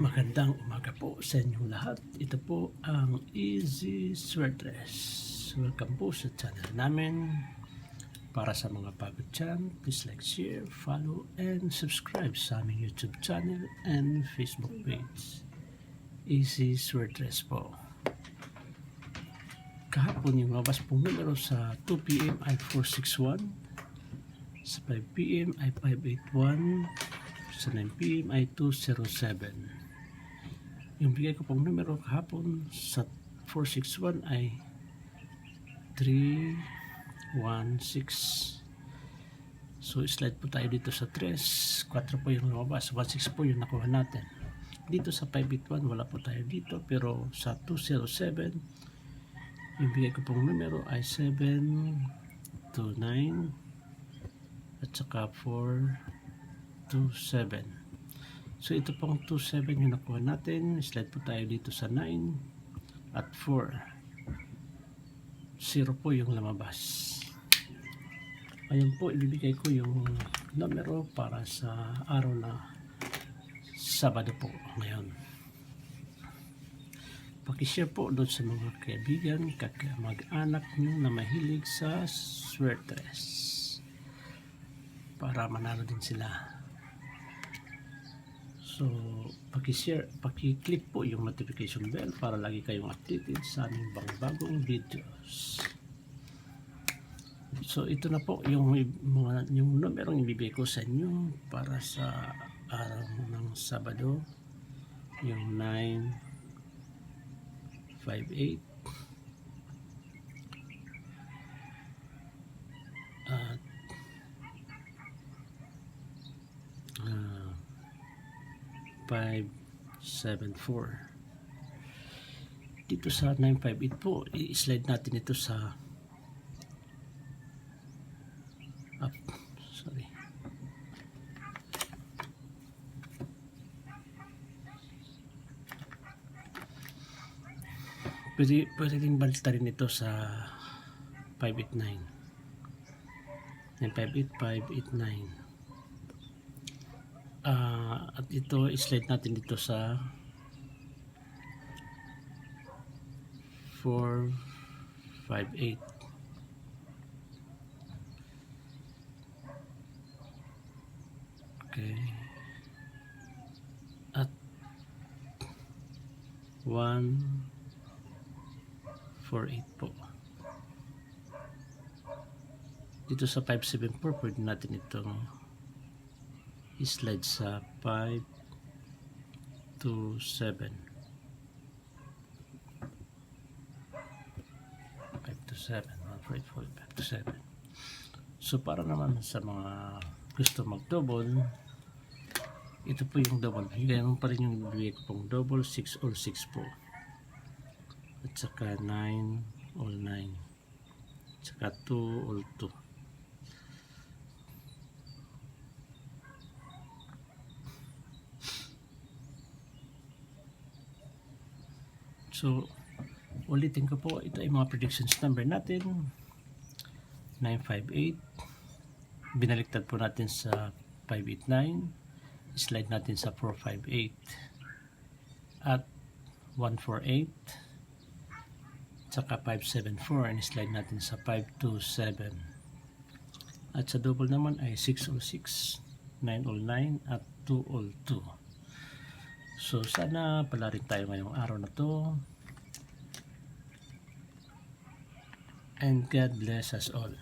Magandang umaga po sa inyong lahat. Ito po ang Easy Sweatress. Welcome po sa channel namin. Para sa mga bago dyan, please like, share, follow, and subscribe sa aming YouTube channel and Facebook page. Easy Sweatress po. Kahapon yung mabas pong numero sa 2 PM ay 461, sa 5 PM ay 581, sa 9 PM ay 207. Yung bigay ko pong numero kahapon sa 461 ay 316. So slide po tayo dito sa 3, 4 po yung lumabas, 16 po yung nakuha natin. Dito sa 581 wala po tayo dito, pero sa 207 yung bigay ko pong numero ay 729 at saka 427. So ito pong 27 yung nakuha natin. Slide po tayo dito sa 9 at 4. 0 po yung lumabas. Ayun po, ibibigay ko yung numero para sa araw na Sabado po ngayon. Pakishare po doon sa mga kaibigan, mag-anak nyo na mahilig sa sweatress para manalo din sila. So, paki-share, paki-click po yung notification bell para lagi kayong updated sa aming bagong videos. So, ito na po yung numerong ibibigay ko sa inyo para sa araw ng Sabado, yung 958 at 574. Dito sa 958 po, i-slide natin ito sa up. Sorry. Pwede rin baliktarin ito sa 589. 958, 589. At ito slide natin dito sa 458. Okay. At 148 po. Dito sa 574 pwede natin itong slide sa 527. 527. So para naman sa mga gusto mag-double, ito po yung double. Ganyan pa rin yung bibigay ko pong double, 6 all 6 po. At saka 9 all 9. At saka 2 all 2. So, ulitin ko po, ito ay mga predictions number natin. 958. Binaliktad po natin sa 589. Slide natin sa 458. At 148. Saka 574. And slide natin sa 527. At sa double naman ay 6 all 6, 9 all 9, at 2 all 2. So sana pala rin tayo ngayong araw na to. And God bless us all.